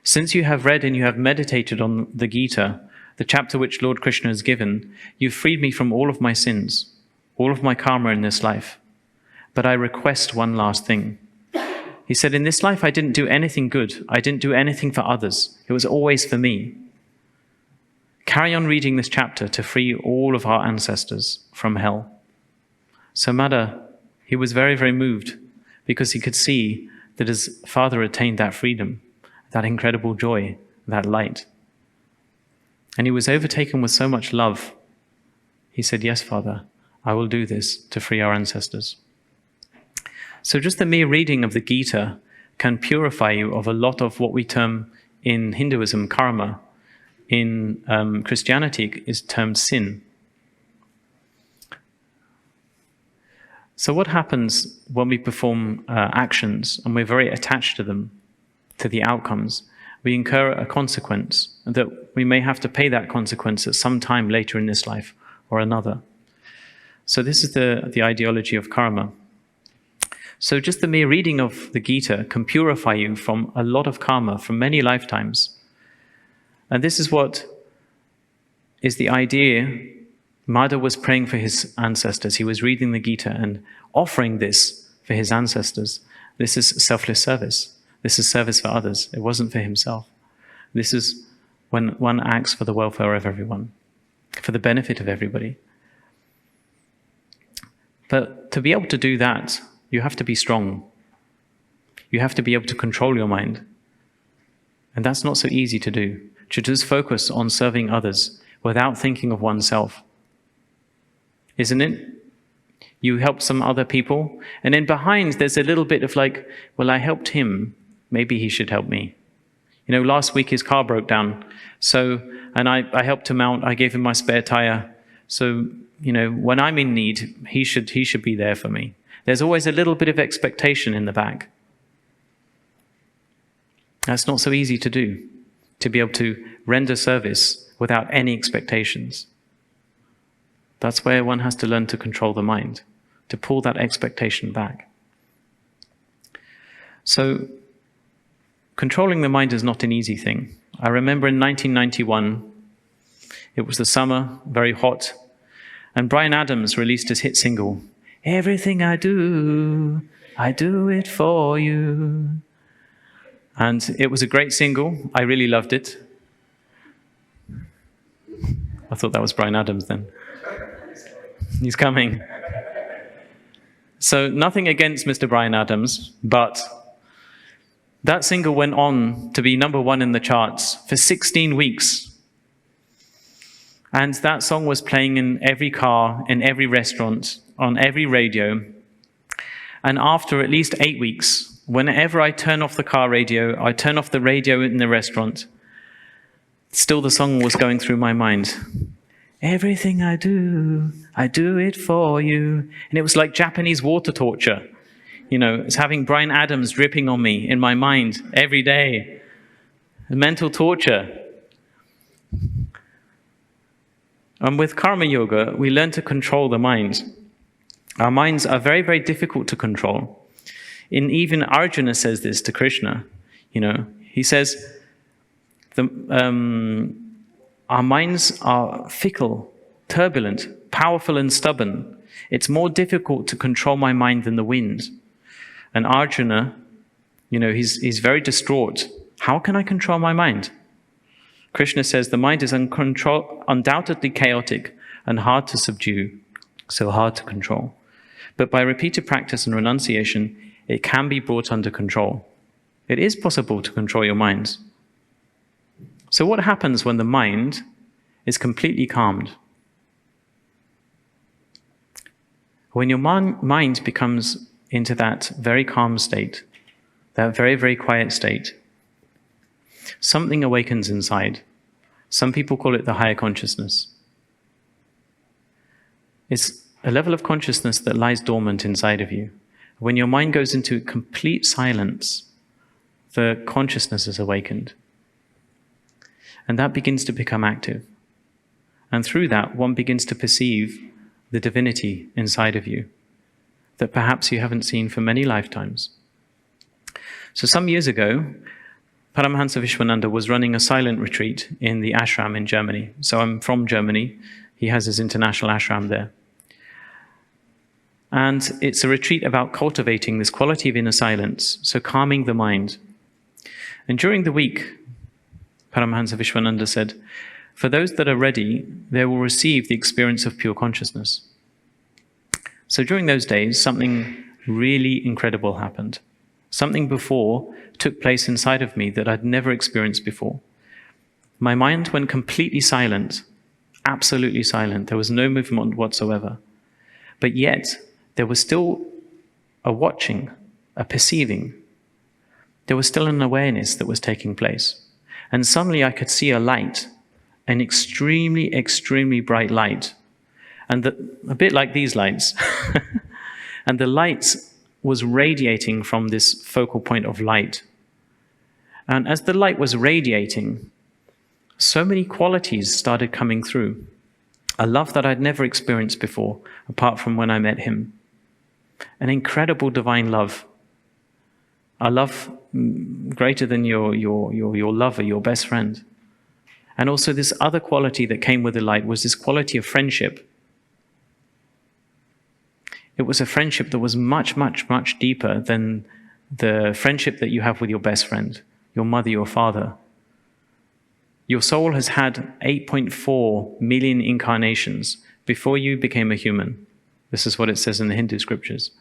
since you have read and you have meditated on the Gita, the chapter which Lord Krishna has given, you've freed me from all of my sins, all of my karma in this life. But I request one last thing. He said, in this life I didn't do anything good. I didn't do anything for others. It was always for me. Carry on reading this chapter to free all of our ancestors from hell. So Mada, he was very, very moved because he could see that his father attained that freedom, that incredible joy, that light. And he was overtaken with so much love. He said, yes, Father, I will do this to free our ancestors. So just the mere reading of the Gita can purify you of a lot of what we term in Hinduism karma. In Christianity is termed sin. So what happens when we perform actions and we're very attached to them, to the outcomes? We incur a consequence that we may have to pay that consequence at some time later in this life or another. So this is the ideology of karma. So just the mere reading of the Gita can purify you from a lot of karma, from many lifetimes. And this is what is the idea. Mada was praying for his ancestors. He was reading the Gita and offering this for his ancestors. This is selfless service. This is service for others. It wasn't for himself. This is when one acts for the welfare of everyone, for the benefit of everybody. But to be able to do that, you have to be strong. You have to be able to control your mind. And that's not so easy to do. To just focus on serving others without thinking of oneself. Isn't it? You help some other people, and then behind there's a little bit of like, well, I helped him, maybe he should help me. You know, last week his car broke down, and I helped him out, I gave him my spare tire. So, you know, when I'm in need, he should be there for me. There's always a little bit of expectation in the back. That's not so easy to do, to be able to render service without any expectations. That's where one has to learn to control the mind, to pull that expectation back. So, controlling the mind is not an easy thing. I remember in 1991, it was the summer, very hot, and Bryan Adams released his hit single, "Everything I do it for you." And it was a great single. I really loved it. I thought that was Bryan Adams then. He's coming. So nothing against Mr. Bryan Adams, but that single went on to be #1 in the charts for 16 weeks. And that song was playing in every car, in every restaurant, on every radio. And after at least 8 weeks, whenever I turn off the car radio, I turn off the radio in the restaurant, still the song was going through my mind. Everything I do it for you. And it was like Japanese water torture. You know, it's having Bryan Adams dripping on me in my mind every day. Mental torture. And with karma yoga, we learn to control the mind. Our minds are very, very difficult to control. Even Arjuna says this to Krishna. You know, he says, our minds are fickle, turbulent, powerful and stubborn. It's more difficult to control my mind than the wind. And Arjuna, you know, he's very distraught. How can I control my mind? Krishna says the mind is undoubtedly chaotic and hard to subdue, so hard to control. But by repeated practice and renunciation, it can be brought under control. It is possible to control your minds. So what happens when the mind is completely calmed? When your mind becomes into that very calm state, that very, very quiet state, something awakens inside. Some people call it the higher consciousness. It's a level of consciousness that lies dormant inside of you. When your mind goes into complete silence, the consciousness is awakened. And that begins to become active. And through that, one begins to perceive the divinity inside of you that perhaps you haven't seen for many lifetimes. So some years ago, Paramahansa Vishwananda was running a silent retreat in the ashram in Germany. So I'm from Germany. He has his international ashram there. And it's a retreat about cultivating this quality of inner silence, so calming the mind. And during the week, Paramahansa Vishwananda said, for those that are ready, they will receive the experience of pure consciousness. So during those days, something really incredible happened. Something before took place inside of me that I'd never experienced before. My mind went completely silent, absolutely silent. There was no movement whatsoever. But yet, there was still a watching, a perceiving. There was still an awareness that was taking place. And suddenly I could see a light, an extremely, extremely bright light. And a bit like these lights. And the light was radiating from this focal point of light. And as the light was radiating, so many qualities started coming through. A love that I'd never experienced before, apart from when I met him. An incredible divine love. A love greater than your lover, your best friend. And also this other quality that came with the light was this quality of friendship. It was a friendship that was much, much, much deeper than the friendship that you have with your best friend, your mother, your father. Your soul has had 8.4 million incarnations before you became a human. This is what it says in the Hindu scriptures.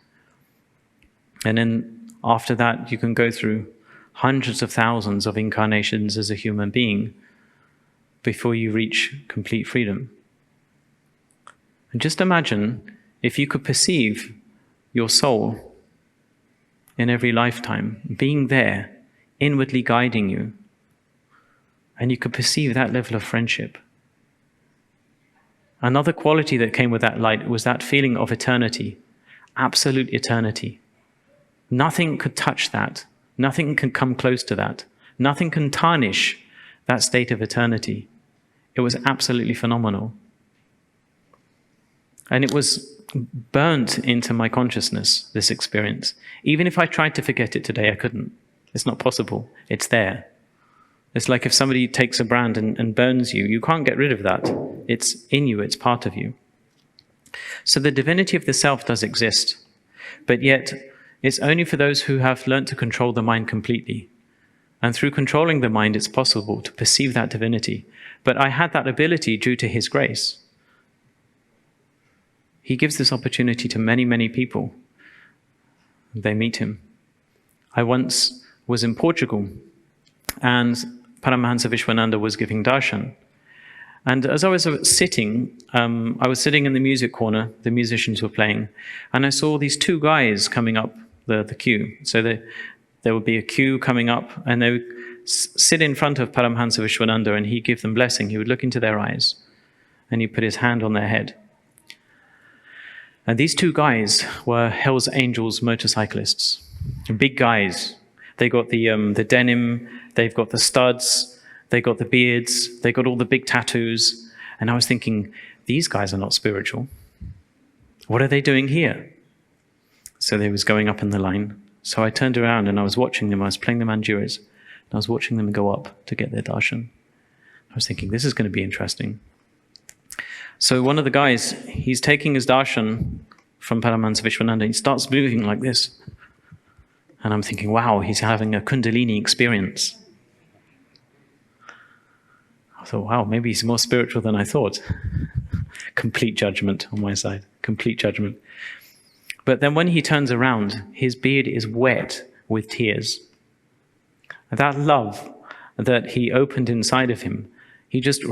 And then after that, you can go through hundreds of thousands of incarnations as a human being before you reach complete freedom. And just imagine if you could perceive your soul in every lifetime, being there, inwardly guiding you, and you could perceive that level of friendship. Another quality that came with that light was that feeling of eternity, absolute eternity. Nothing could touch that. Nothing can come close to that. Nothing can tarnish that state of eternity. It was absolutely phenomenal. And it was burnt into my consciousness, this experience. Even if I tried to forget it today, I couldn't. It's not possible. It's there. It's like if somebody takes a brand and burns you, you can't get rid of that. It's in you, it's part of you. So the divinity of the self does exist, but yet it's only for those who have learnt to control the mind completely. And through controlling the mind, it's possible to perceive that divinity. But I had that ability due to his grace. He gives this opportunity to many, many people. They meet him. I once was in Portugal, and Paramahansa Vishwananda was giving darshan. And as I was sitting, I was sitting in the music corner, the musicians were playing, and I saw these two guys coming up the queue. So there would be a queue coming up, and they would sit in front of Paramahansa Vishwananda, and he'd give them blessing. He would look into their eyes, and he'd put his hand on their head. And these two guys were Hell's Angels motorcyclists, big guys. They got the denim, they've got the studs, they got the beards, they got all the big tattoos. And I was thinking, these guys are not spiritual. What are they doing here? So they was going up in the line. So I turned around and I was watching them. I was playing the manjuris. And I was watching them go up to get their darshan. I was thinking, this is going to be interesting. So one of the guys, he's taking his darshan from Paramahansa Vishwananda, and he starts moving like this. And I'm thinking, wow, he's having a Kundalini experience. I thought, wow, maybe he's more spiritual than I thought. Complete judgment on my side, complete judgment. But then when he turns around, his beard is wet with tears. That love that he opened inside of him, he just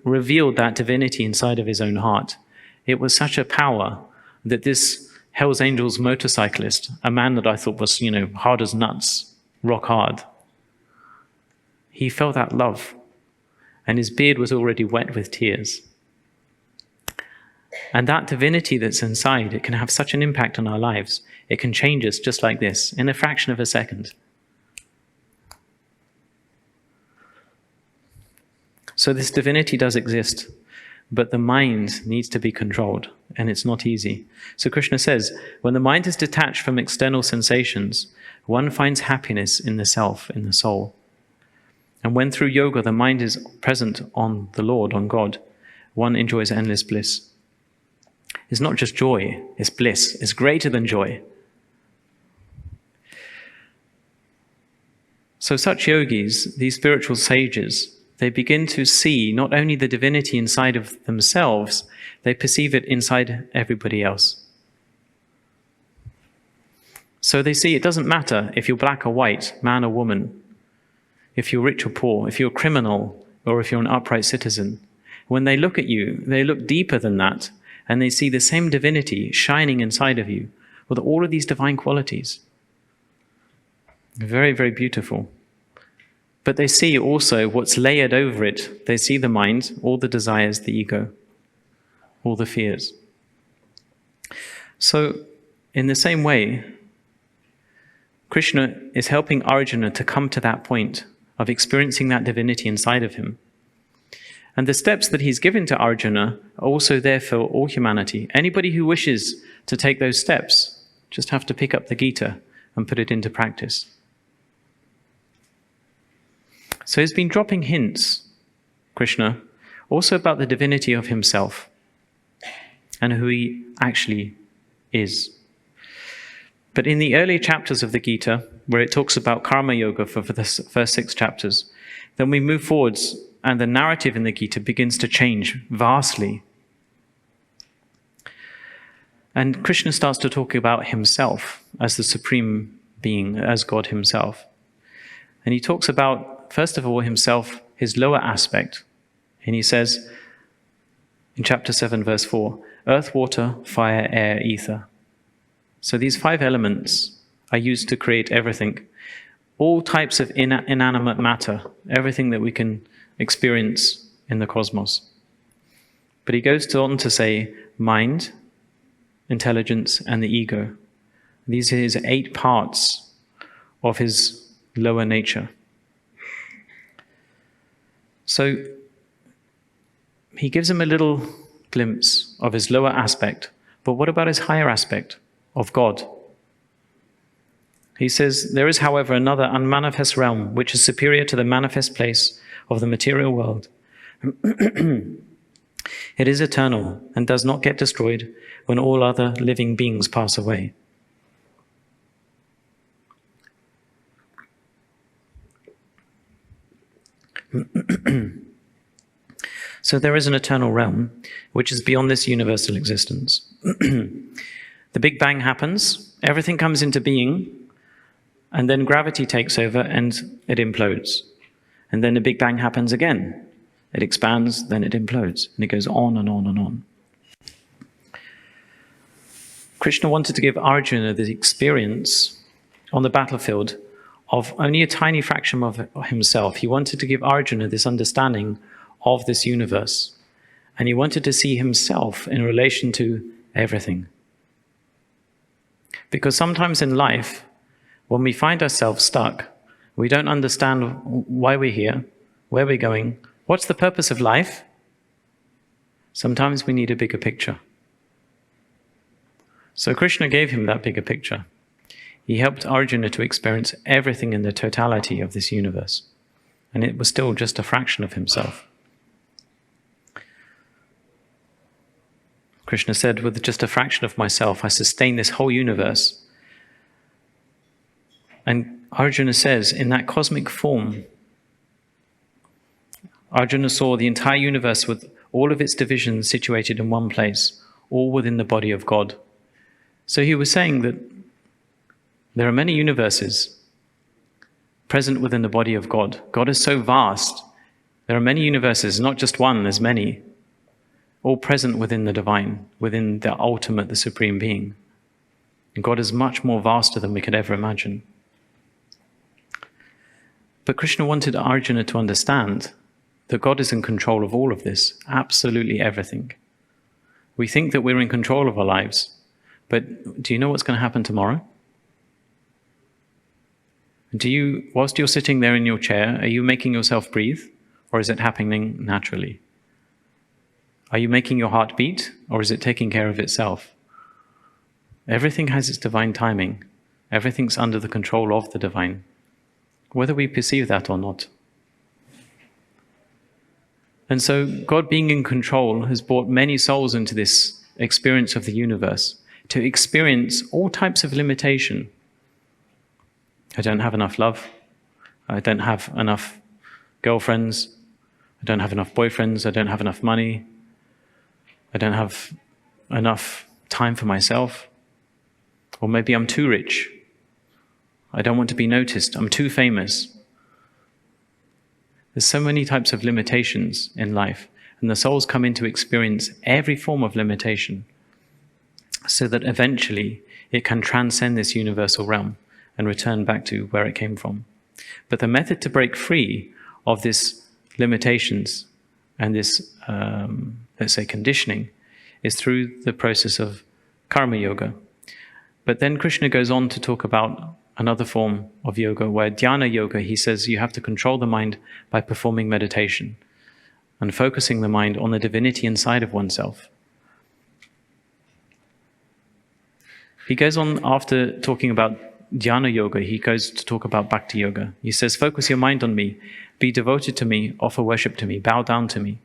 revealed that divinity inside of his own heart. It was such a power that this Hell's Angels motorcyclist, a man that I thought was, hard as nuts, rock hard, he felt that love. And his beard was already wet with tears. And that divinity that's inside, it can have such an impact on our lives. It can change us just like this, in a fraction of a second. So this divinity does exist, but the mind needs to be controlled, and it's not easy. So Krishna says, when the mind is detached from external sensations, one finds happiness in the self, in the soul. And when through yoga the mind is present on the Lord, on God, one enjoys endless bliss. It's not just joy, it's bliss. It's greater than joy. So such yogis, these spiritual sages, they begin to see not only the divinity inside of themselves, they perceive it inside everybody else. So they see it doesn't matter if you're black or white, man or woman, if you're rich or poor, if you're a criminal, or if you're an upright citizen. When they look at you, they look deeper than that, and they see the same divinity shining inside of you, with all of these divine qualities. Very, very beautiful. But they see also what's layered over it. They see the mind, all the desires, the ego, all the fears. So, in the same way, Krishna is helping Arjuna to come to that point of experiencing that divinity inside of him. And the steps that he's given to Arjuna are also there for all humanity. Anybody who wishes to take those steps just have to pick up the Gita and put it into practice. So he's been dropping hints, Krishna, also about the divinity of himself and who he actually is. But in the early chapters of the Gita, where it talks about karma yoga for the first 6 chapters, then we move forwards and the narrative in the Gita begins to change vastly. And Krishna starts to talk about himself as the supreme being, as God himself. And he talks about, first of all, himself, his lower aspect. And he says in chapter 7, verse 4, earth, water, fire, air, ether. So these 5 elements are used to create everything. All types of inanimate matter, everything that we can experience in the cosmos. But he goes on to say mind, intelligence, and the ego. These are his 8 parts of his lower nature. So he gives him a little glimpse of his lower aspect. But what about his higher aspect of God? He says, there is, however, another unmanifest realm which is superior to the manifest place of the material world. It is eternal and does not get destroyed when all other living beings pass away. So there is an eternal realm which is beyond this universal existence. The Big Bang happens, everything comes into being, and then gravity takes over and it implodes. And then the Big Bang happens again. It expands, then it implodes, and it goes on and on and on. Krishna wanted to give Arjuna the experience on the battlefield of only a tiny fraction of himself. He wanted to give Arjuna this understanding of this universe. And he wanted to see himself in relation to everything. Because sometimes in life, when we find ourselves stuck, we don't understand why we're here, where we're going, what's the purpose of life? Sometimes we need a bigger picture. So Krishna gave him that bigger picture. He helped Arjuna to experience everything in the totality of this universe. And it was still just a fraction of himself. Krishna said, with just a fraction of myself, I sustain this whole universe. And Arjuna says, in that cosmic form, Arjuna saw the entire universe with all of its divisions situated in one place, all within the body of God. So he was saying that there are many universes present within the body of God. God is so vast. There are many universes, not just one, there's many, all present within the divine, within the ultimate, the supreme being. And God is much more vaster than we could ever imagine. But Krishna wanted Arjuna to understand that God is in control of all of this, absolutely everything. We think that we're in control of our lives, but do you know what's going to happen tomorrow? Whilst you're sitting there in your chair, are you making yourself breathe, or is it happening naturally? Are you making your heart beat, or is it taking care of itself? Everything has its divine timing. Everything's under the control of the divine, whether we perceive that or not. And so God being in control has brought many souls into this experience of the universe, to experience all types of limitation. I don't have enough love. I don't have enough girlfriends. I don't have enough boyfriends. I don't have enough money. I don't have enough time for myself. Or maybe I'm too rich. I don't want to be noticed. I'm too famous. There's so many types of limitations in life, and the souls come in to experience every form of limitation so that eventually it can transcend this universal realm and return back to where it came from. But the method to break free of these limitations and this, let's say, conditioning is through the process of karma yoga. But then Krishna goes on to talk about another form of yoga, where dhyana yoga, he says you have to control the mind by performing meditation and focusing the mind on the divinity inside of oneself. He goes on, after talking about dhyana yoga, he goes to talk about bhakti yoga. He says, focus your mind on me, be devoted to me, offer worship to me, bow down to me.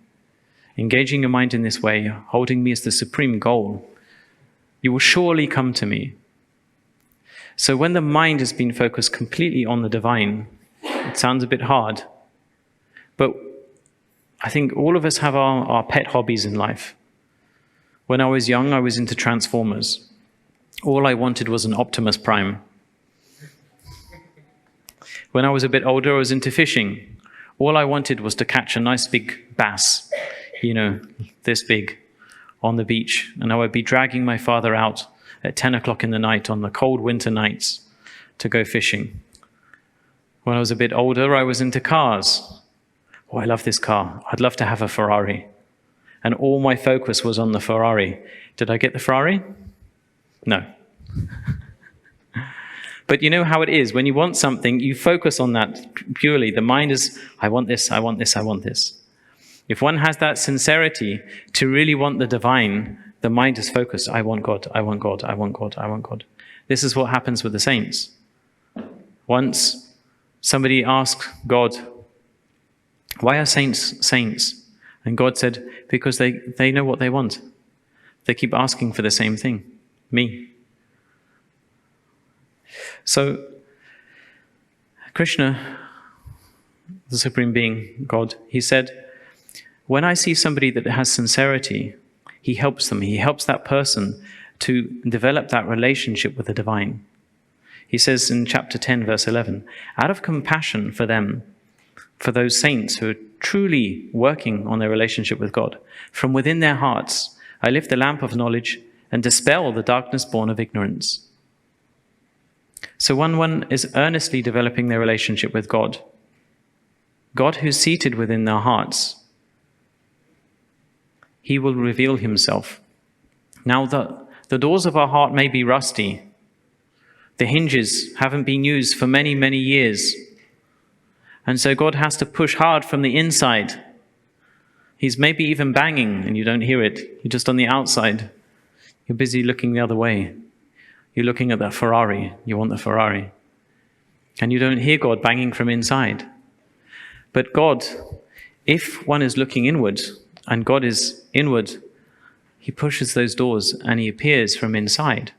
Engaging your mind in this way, holding me as the supreme goal, you will surely come to me. So when the mind has been focused completely on the divine, it sounds a bit hard, but I think all of us have our pet hobbies in life. When I was young, I was into Transformers. All I wanted was an Optimus Prime. When I was a bit older, I was into fishing. All I wanted was to catch a nice big bass, this big, on the beach, and I would be dragging my father out at 10 o'clock in the night on the cold winter nights to go fishing. When I was a bit older, I was into cars. Oh, I love this car. I'd love to have a Ferrari. And all my focus was on the Ferrari. Did I get the Ferrari? No. But you know how it is. When you want something, you focus on that purely. The mind is, I want this, I want this, I want this. If one has that sincerity to really want the divine, the mind is focused. I want God, I want God, I want God, I want God. This is what happens with the saints. Once somebody asked God, why are saints saints? And God said, because they know what they want. They keep asking for the same thing, me. So Krishna, the Supreme Being, God, he said, when I see somebody that has sincerity, he helps them. He helps that person to develop that relationship with the divine. He says in chapter 10, verse 11, out of compassion for them, for those saints who are truly working on their relationship with God, from within their hearts, I lift the lamp of knowledge and dispel the darkness born of ignorance. So when one is earnestly developing their relationship with God, God who's seated within their hearts, he will reveal himself. Now the doors of our heart may be rusty. The hinges haven't been used for many, many years. And so God has to push hard from the inside. He's maybe even banging and you don't hear it. You're just on the outside. You're busy looking the other way. You're looking at that Ferrari. You want the Ferrari. And you don't hear God banging from inside. But God, if one is looking inward, and God is inward, he pushes those doors and he appears from inside.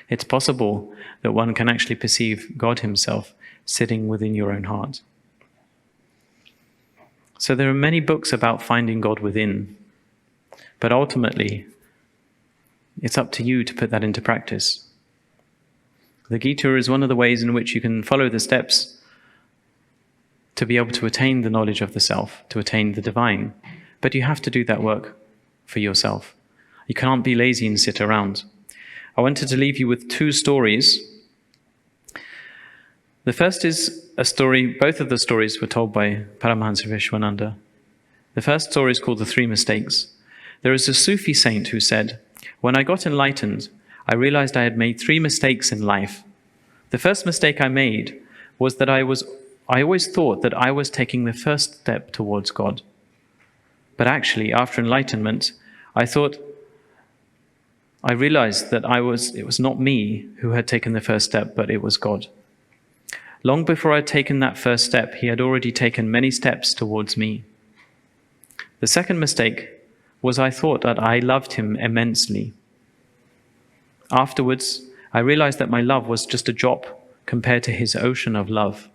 It's possible that one can actually perceive God himself sitting within your own heart. So there are many books about finding God within, but ultimately, it's up to you to put that into practice. The Gita is one of the ways in which you can follow the steps to be able to attain the knowledge of the self, to attain the divine. But you have to do that work for yourself. You can't be lazy and sit around. I wanted to leave you with two stories. The first is a story, both of the stories were told by Paramahansa Vishwananda. The first story is called The Three Mistakes. There is a Sufi saint who said, when I got enlightened, I realized I had made 3 mistakes in life. The first mistake I made was that I always thought that I was taking the first step towards God. But actually, after enlightenment, I realized that it was not me who had taken the first step, but it was God. Long before I'd taken that first step, he had already taken many steps towards me. The second mistake was I thought that I loved him immensely. Afterwards, I realized that my love was just a drop compared to his ocean of love.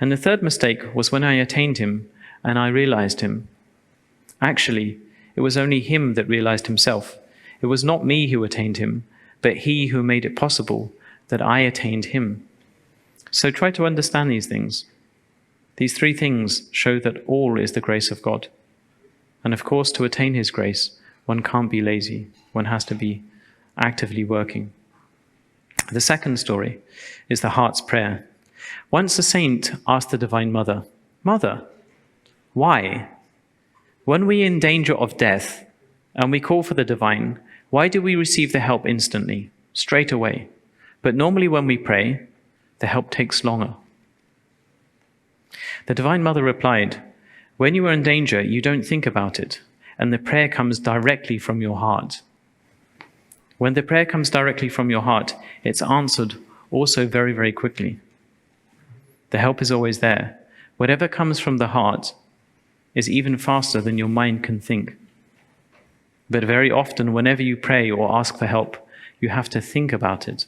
And the third mistake was when I attained him and I realized him. Actually, it was only him that realized himself. It was not me who attained him, but he who made it possible that I attained him. So try to understand these things. These 3 things show that all is the grace of God. And of course, to attain his grace, one can't be lazy. One has to be actively working. The second story is the heart's prayer. Once a saint asked the Divine Mother, "Mother, why? When we are in danger of death and we call for the divine, why do we receive the help instantly, straight away? But normally when we pray, the help takes longer." The Divine Mother replied, "When you are in danger, you don't think about it, and the prayer comes directly from your heart. When the prayer comes directly from your heart, it's answered also very, very quickly. The help is always there. Whatever comes from the heart is even faster than your mind can think. But very often, whenever you pray or ask for help, you have to think about it.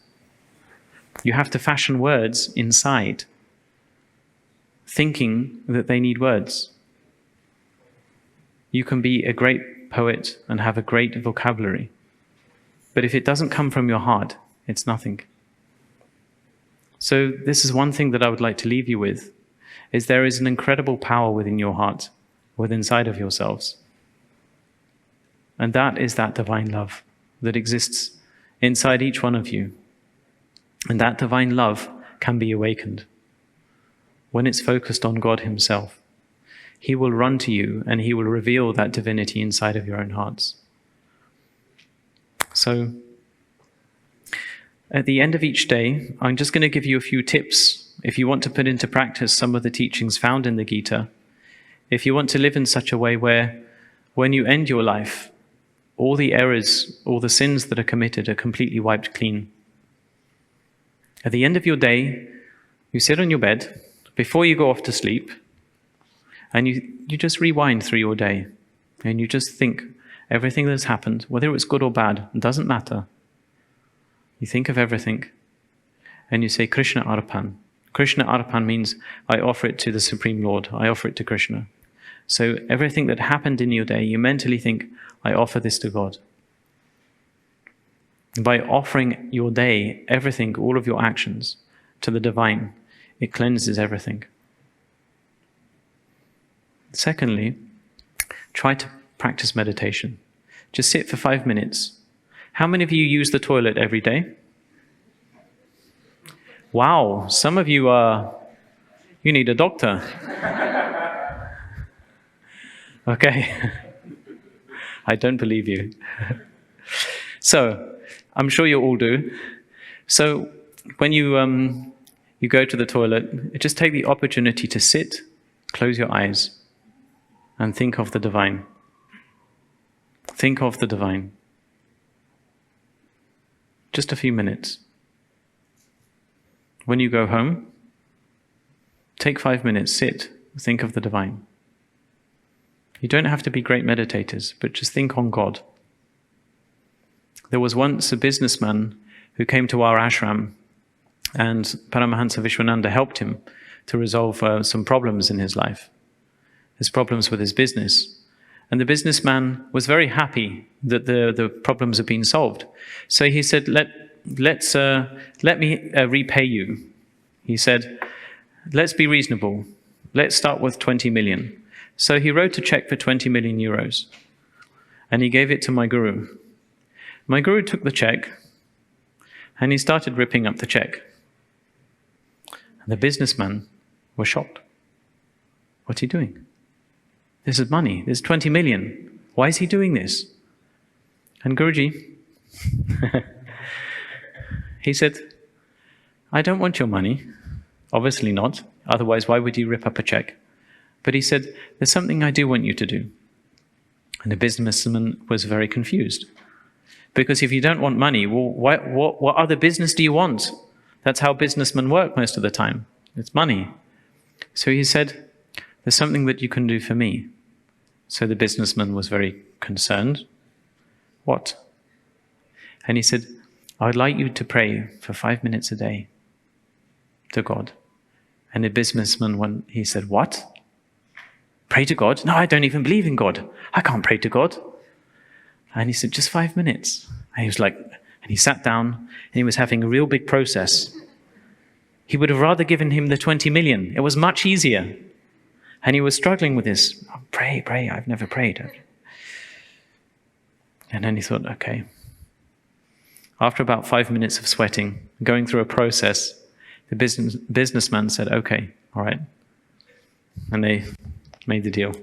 You have to fashion words inside, thinking that they need words. You can be a great poet and have a great vocabulary, but if it doesn't come from your heart, it's nothing. So this is one thing that I would like to leave you with, is there is an incredible power within your heart, within inside of yourselves. And that is that divine love that exists inside each one of you. And that divine love can be awakened when it's focused on God himself. He will run to you and he will reveal that divinity inside of your own hearts. So, at the end of each day, I'm just going to give you a few tips if you want to put into practice some of the teachings found in the Gita. If you want to live in such a way where, when you end your life, all the errors, all the sins that are committed are completely wiped clean. At the end of your day, you sit on your bed before you go off to sleep, and you just rewind through your day, and you just think everything that's happened, whether it's good or bad, it doesn't matter. You think of everything, and you say, Krishna Arpan. Krishna Arpan means, I offer it to the Supreme Lord. I offer it to Krishna. So everything that happened in your day, you mentally think, I offer this to God. By offering your day, everything, all of your actions, to the divine, it cleanses everything. Secondly, try to practice meditation. Just sit for 5 minutes. How many of you use the toilet every day? Wow, some of you you need a doctor. Okay, I don't believe you. So, I'm sure you all do. So, when you go to the toilet, just take the opportunity to sit, close your eyes, and think of the divine. Think of the divine. Just a few minutes. When you go home, take 5 minutes, sit, think of the divine. You don't have to be great meditators, but just think on God. There was once a businessman who came to our ashram, and Paramahansa Vishwananda helped him to resolve some problems in his life, his problems with his business. And the businessman was very happy that the problems had been solved. So he said, let me repay you. He said, let's be reasonable. Let's start with 20 million. So he wrote a check for 20 million euros. And he gave it to my guru. My guru took the check, and he started ripping up the check. And the businessman was shocked. What's he doing? This is money. This is 20 million. Why is he doing this? And Guruji, he said, I don't want your money. Obviously not. Otherwise, why would you rip up a check? But he said, there's something I do want you to do. And the businessman was very confused. Because if you don't want money, well, what other business do you want? That's how businessmen work most of the time. It's money. So he said, there's something that you can do for me. So the businessman was very concerned. What? And he said, I would like you to pray for 5 minutes a day to God. And the businessman, he said, what? Pray to God? No, I don't even believe in God. I can't pray to God. And he said, just 5 minutes. And he was like, and he sat down, and he was having a real big process. He would have rather given him the 20 million. It was much easier. And he was struggling with this. Oh, pray, I've never prayed. And then he thought, okay. After about 5 minutes of sweating, going through a process, the businessman said, okay, all right. And they made the deal.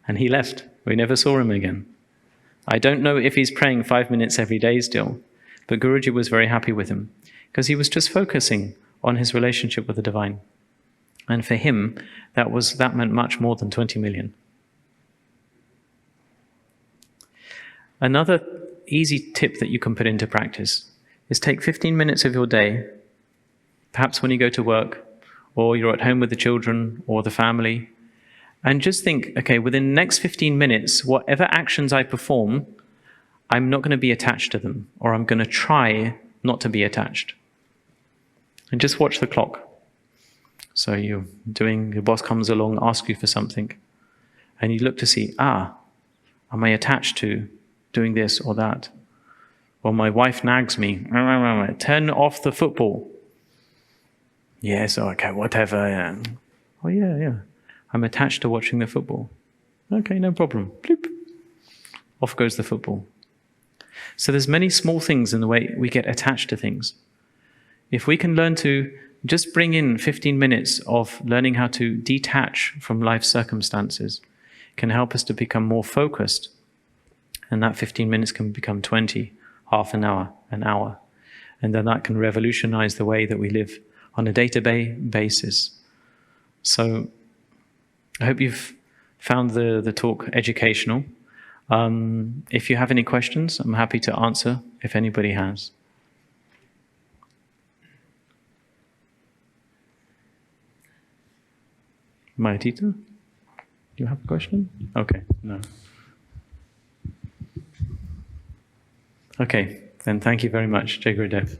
And he left. We never saw him again. I don't know if he's praying 5 minutes every day still, but Guruji was very happy with him because he was just focusing on his relationship with the divine. And for him, that meant much more than 20 million. Another easy tip that you can put into practice is take 15 minutes of your day, perhaps when you go to work, or you're at home with the children or the family, and just think, okay, within the next 15 minutes, whatever actions I perform, I'm not going to be attached to them, or I'm going to try not to be attached. And just watch the clock. So your boss comes along, asks you for something, and you look to see, am I attached to doing this or that? Or my wife nags me, turn off the football. Yes, okay, whatever. Oh yeah. I'm attached to watching the football. Okay, no problem. Bloop. Off goes the football. So there's many small things in the way we get attached to things. If we can learn to just bring in 15 minutes of learning how to detach from life's circumstances, can help us to become more focused. And that 15 minutes can become 20, half an hour, an hour. And then that can revolutionize the way that we live on a day-to-day basis. So I hope you've found the talk educational. If you have any questions, I'm happy to answer if anybody has. Mayatita, do you have a question? Okay, no. Okay, then thank you very much, Jai Gurudev.